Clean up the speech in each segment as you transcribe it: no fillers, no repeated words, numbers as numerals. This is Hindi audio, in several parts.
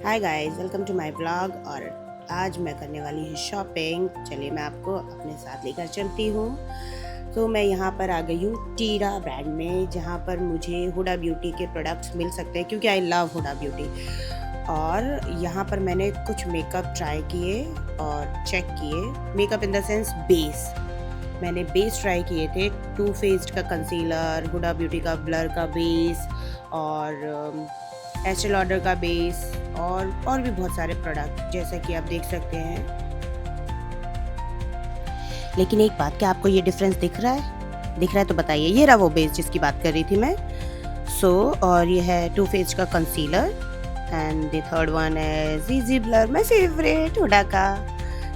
Hi guys, welcome to my vlog. और आज मैं करने वाली हूँ शॉपिंग। चलिए मैं आपको अपने साथ लेकर चलती हूँ। तो मैं यहाँ पर आ गई हूँ टीरा ब्रांड में, जहाँ पर मुझे हुडा ब्यूटी के प्रोडक्ट्स मिल सकते हैं क्योंकि आई लव हुडा ब्यूटी। और यहाँ पर मैंने कुछ मेकअप ट्राई किए और चेक किए। Makeup in the sense base, मैंने बेस ट्राई किए थे। टू फेस्ड का कंसीलर, हुडा ब्यूटी का ब्लर का बेस, और एस्टे लॉडर का बेस, और भी बहुत सारे प्रोडक्ट जैसा कि आप देख सकते हैं। लेकिन एक बात, क्या आपको ये डिफरेंस दिख रहा है? दिख रहा है तो बताइए। ये रहा वो बेस जिसकी बात कर रही थी मैं। और ये है टू फेस्ड का concealer, and the third one है जीजी ब्लर, माय फेवरेट हुडा का।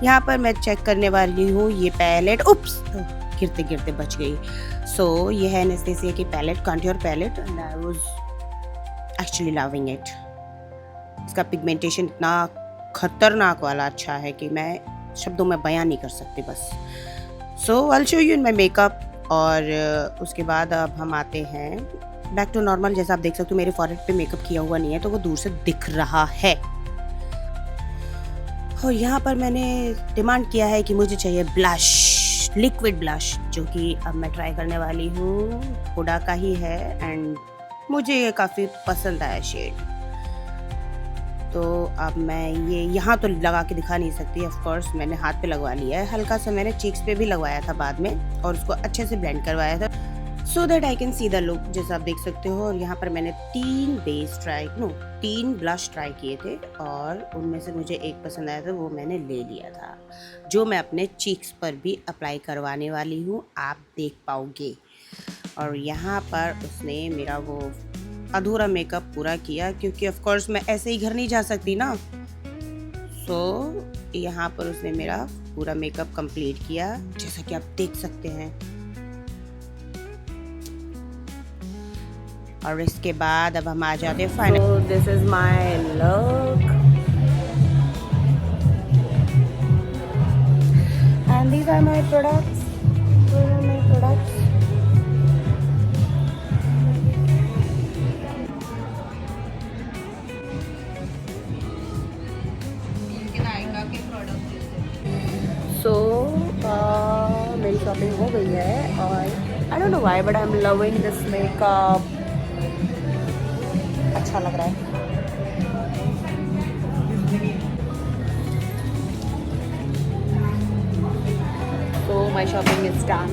यहाँ पर मैं चेक करने वाली हूँ ये पैलेट। उप्स, गिरते गिरते बच गई। ये है एनेस्थेसिया की palette, contour palette, and I was actually loving it. इसका पिगमेंटेशन इतना खतरनाक वाला अच्छा है कि मैं शब्दों में बयां नहीं कर सकती बस। I will show you in my makeup. और उसके बाद अब हम आते हैं बैक टू नॉर्मल। जैसा आप देख सकते हो मेरे फॉरहेड पे मेकअप किया हुआ नहीं है, तो वो दूर से दिख रहा है। और यहाँ पर मैंने डिमांड किया है कि मुझे चाहिए ब्लश, लिक्विड ब्लश, जो कि अब मैं ट्राई करने वाली हूँ। हुडा का ही है एंड मुझे ये काफ़ी पसंद आया शेड। तो अब मैं ये यहाँ तो लगा के दिखा नहीं सकती, ऑफ कोर्स मैंने हाथ पे लगवा लिया है। हल्का सा मैंने चीक्स पे भी लगवाया था बाद में, और उसको अच्छे से ब्लेंड करवाया था so that I can see the look, जैसा आप देख सकते हो। और यहाँ पर मैंने 3 ब्लश ट्राई किए थे, और उनमें से मुझे एक पसंद आया था, वो मैंने ले लिया था, जो मैं अपने चीक्स पर भी अप्लाई करवाने वाली हूँ, आप देख पाओगे। और यहाँ पर उसने मेरा वो अधूरा मेकअप पूरा किया, क्योंकि ऑफ कोर्स मैं ऐसे ही घर नहीं जा सकती ना। यहाँ पर उसने मेरा पूरा मेकअप कंप्लीट किया, जैसा कि आप देख सकते हैं। और इसके बाद अब हम आ जाते हैं final. This is my look and these are my products. मेरी शॉपिंग हो गई है, और I don't know why but I am loving this makeup. अच्छा लग रहा है। My shopping is done.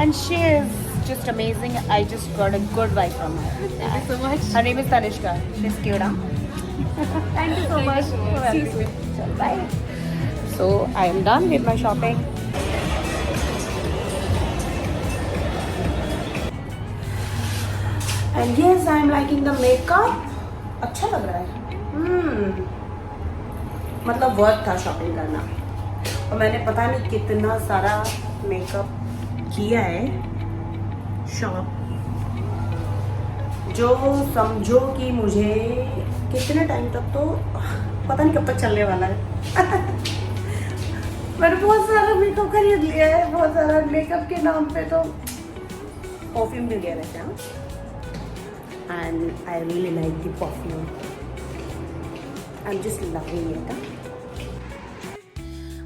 And she is just amazing. I just got a good vibe from her. Thank you so much. Her name is Tanishka. She's cute, huh? Thank you so much. See you soon. So, bye. So I am done with my shopping. And yes, I am liking the makeup. अच्छा लग रहा है। मतलब वर्थ था शॉपिंग करना। और मैंने पता नहीं कितना सारा मेकअप किया है शॉप, जो समझो कि मुझे कितने टाइम तक, तो पता नहीं कब तक चलने वाला है। मैंने बहुत सारा मेकअप खरीद लिया है, बहुत सारा मेकअप के नाम पे तो परफ्यूम मिल गया रहता है। And I really like the perfume, I am just loving it.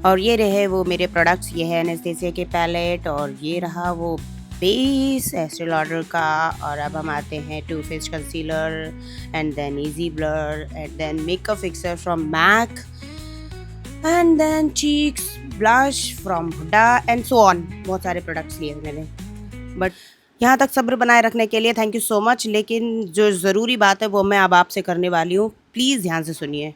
और ये रहे वो मेरे प्रोडक्ट्स। ये है एनेस्थेसिया के पैलेट, और ये रहा वो बेस एस्टे लॉडर का। और अब हम आते हैं too faced concealer, and then easy blur, and then makeup fixer from MAC, and then cheeks blush from Huda, and so on. बहुत सारे प्रोडक्ट्स लिए मैंने, बट यहाँ तक सब्र बनाए रखने के लिए थैंक यू सो मच। लेकिन जो ज़रूरी बात है वो मैं अब आपसे करने वाली हूँ, प्लीज़ ध्यान से सुनिए।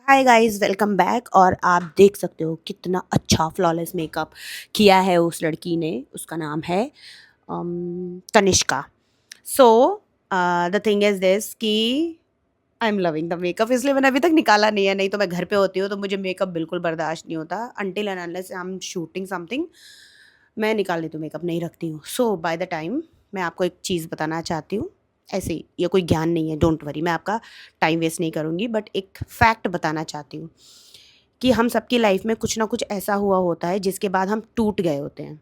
हाय गाइस, वेलकम बैक। और आप देख सकते हो कितना अच्छा फ्लॉलेस मेकअप किया है उस लड़की ने। उसका नाम है Tanishka. The thing is this कि I am loving the makeup, इसलिए मैंने अभी तक निकाला नहीं है। नहीं तो मैं घर पे होती हूँ तो मुझे मेकअप बिल्कुल बर्दाश्त नहीं होता। Until and unless I am shooting something, मैं निकाल लेती हूँ मेकअप, नहीं रखती हूँ। बाय द टाइम मैं आपको एक चीज़ बताना चाहती हूँ। ऐसे ही, ये कोई ज्ञान नहीं है, डोंट वरी, मैं आपका टाइम वेस्ट नहीं करूँगी, बट एक फैक्ट बताना चाहती हूँ कि हम सबकी लाइफ में कुछ ना कुछ ऐसा हुआ होता है जिसके बाद हम टूट गए होते हैं,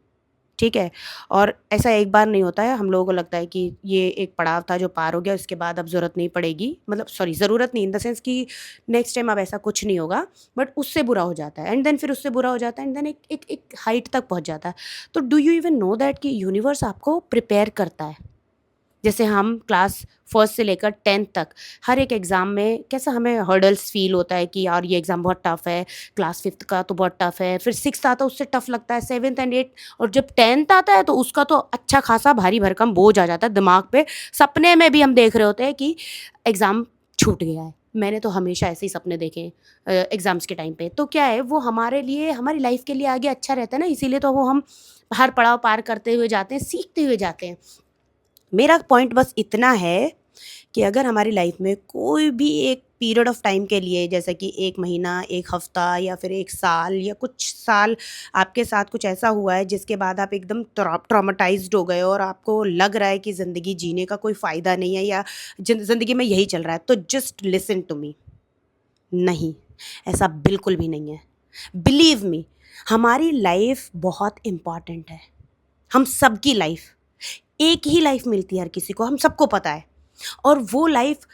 ठीक है? और ऐसा एक बार नहीं होता है, हम लोगों को लगता है कि ये एक पड़ाव था जो पार हो गया, उसके बाद अब ज़रूरत नहीं पड़ेगी, मतलब सॉरी ज़रूरत नहीं इन द सेंस कि नेक्स्ट टाइम अब ऐसा कुछ नहीं होगा, बट उससे बुरा हो जाता है एंड देन फिर उससे बुरा हो जाता है एंड देन एक हाइट तक पहुँच जाता है। तो do you even know that कि यूनिवर्स आपको प्रिपेयर करता है? जैसे हम क्लास फर्स्ट से लेकर 10th तक हर एक एग्ज़ाम में कैसा हमें हर्डल्स फ़ील होता है कि यार ये एग्ज़ाम बहुत टफ़ है, क्लास 5th का तो बहुत टफ़ है, फिर 6th आता है उससे टफ़ लगता है, 7th एंड 8th, और जब 10th आता है तो उसका तो अच्छा खासा भारी भरकम बोझ आ जाता है दिमाग पे। सपने में भी हम देख रहे होते हैं कि एग्ज़ाम छूट गया है। मैंने तो हमेशा ऐसे ही सपने देखे हैं एग्ज़ाम्स के टाइम पे। तो क्या है वो हमारे लिए हमारी लाइफ़ के लिए आगे अच्छा रहता है ना, इसीलिए तो वो हम हर पड़ाव पार करते हुए जाते हैं, सीखते हुए जाते हैं। मेरा पॉइंट बस इतना है कि अगर हमारी लाइफ में कोई भी एक पीरियड ऑफ टाइम के लिए, जैसे कि 1 महीना, 1 हफ्ता या फिर 1 साल या कुछ साल आपके साथ कुछ ऐसा हुआ है जिसके बाद आप एकदम ट्रॉमाटाइज्ड हो गए हो और आपको लग रहा है कि ज़िंदगी जीने का कोई फ़ायदा नहीं है या ज़िंदगी में यही चल रहा है, तो जस्ट लिसन टू मी। नहीं, ऐसा बिल्कुल भी नहीं है। बिलीव मी, हमारी लाइफ बहुत इम्पॉर्टेंट है। हम सबकी लाइफ, एक ही लाइफ मिलती है हर किसी को, हम सबको पता है। और वो लाइफ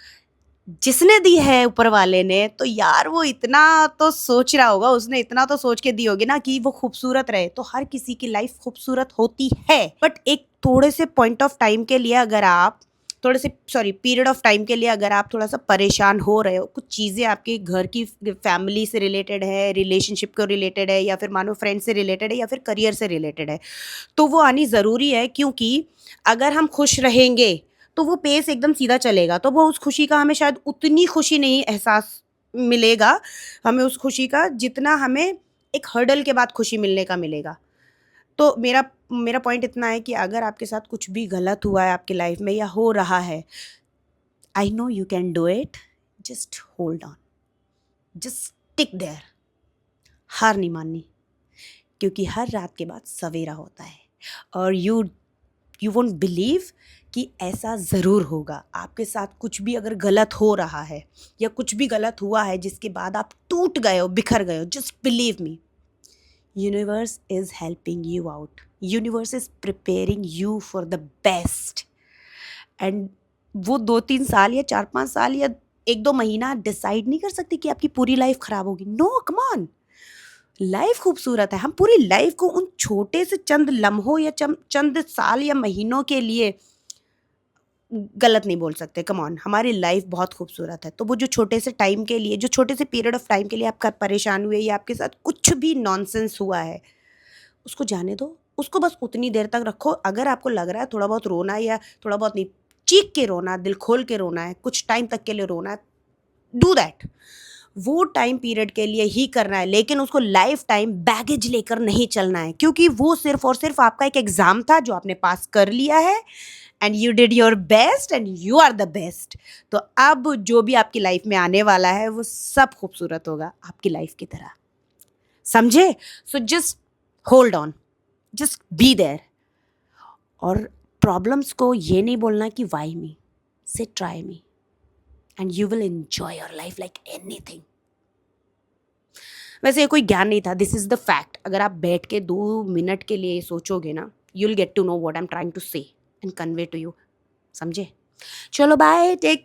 जिसने दी है ऊपर वाले ने, तो यार वो इतना तो सोच रहा होगा, उसने इतना तो सोच के दी होगी ना कि वो खूबसूरत रहे। तो हर किसी की लाइफ खूबसूरत होती है, बट एक थोड़े से पॉइंट ऑफ टाइम के लिए अगर आप थोड़े से सॉरी पीरियड ऑफ टाइम के लिए अगर आप थोड़ा सा परेशान हो रहे हो, कुछ चीज़ें आपके घर की फैमिली से रिलेटेड है, रिलेशनशिप को रिलेटेड है, या फिर मानो फ्रेंड से रिलेटेड है, या फिर करियर से रिलेटेड है, तो वो आनी ज़रूरी है। क्योंकि अगर हम खुश रहेंगे तो वो पेस एकदम सीधा चलेगा, तो वो उस खुशी का हमें शायद उतनी खुशी नहीं एहसास मिलेगा, हमें उस खुशी का जितना हमें एक हर्डल के बाद खुशी मिलने का मिलेगा। तो मेरा मेरा पॉइंट इतना है कि अगर आपके साथ कुछ भी गलत हुआ है आपकी लाइफ में या हो रहा है, I know you can do it, just hold on, just stick there. हार नहीं माननी, क्योंकि हर रात के बाद सवेरा होता है। और यू वोंट बिलीव कि ऐसा ज़रूर होगा आपके साथ। कुछ भी अगर गलत हो रहा है या कुछ भी गलत हुआ है जिसके बाद आप टूट गए हो, बिखर गए हो, just believe me, universe is helping you out, universe is preparing you for the best. And वो 2-3 साल या 4-5 साल या 1-2 महीना डिसाइड नहीं कर सकती कि आपकी पूरी लाइफ ख़राब होगी। नो, कम ऑन, लाइफ खूबसूरत है। हम पूरी लाइफ को उन छोटे से चंद लम्हों या चंद साल या महीनों के लिए गलत नहीं बोल सकते। कम ऑन, हमारी लाइफ बहुत खूबसूरत है। तो वो जो छोटे से टाइम के लिए, जो छोटे से पीरियड ऑफ टाइम के लिए आप परेशान हुए या आपके साथ कुछ भी नॉनसेंस हुआ है, उसको जाने दो, उसको बस उतनी देर तक रखो। अगर आपको लग रहा है थोड़ा बहुत रोना है या थोड़ा बहुत नहीं, चीख के रोना, दिल खोल के रोना है, कुछ टाइम तक के लिए रोना है, डू दैट। वो टाइम पीरियड के लिए ही करना है, लेकिन उसको लाइफ टाइम बैगेज लेकर नहीं चलना है, क्योंकि वो सिर्फ और सिर्फ आपका एक एग्जाम था जो आपने पास कर लिया है and you did your best and you are the best. तो अब जो भी आपकी लाइफ में आने वाला है वो सब खूबसूरत होगा आपकी लाइफ की तरह, समझे? So just hold on, just be there. और प्रॉब्लम्स को ये नहीं बोलना कि why me, say try me and you will enjoy your life like anything. वैसे ये कोई ज्ञान नहीं था, दिस इज द फैक्ट। अगर आप बैठ के 2 मिनट के लिए सोचोगे ना, you will get to know what I am trying to say and convey to you, समझे? चलो बाय, टेक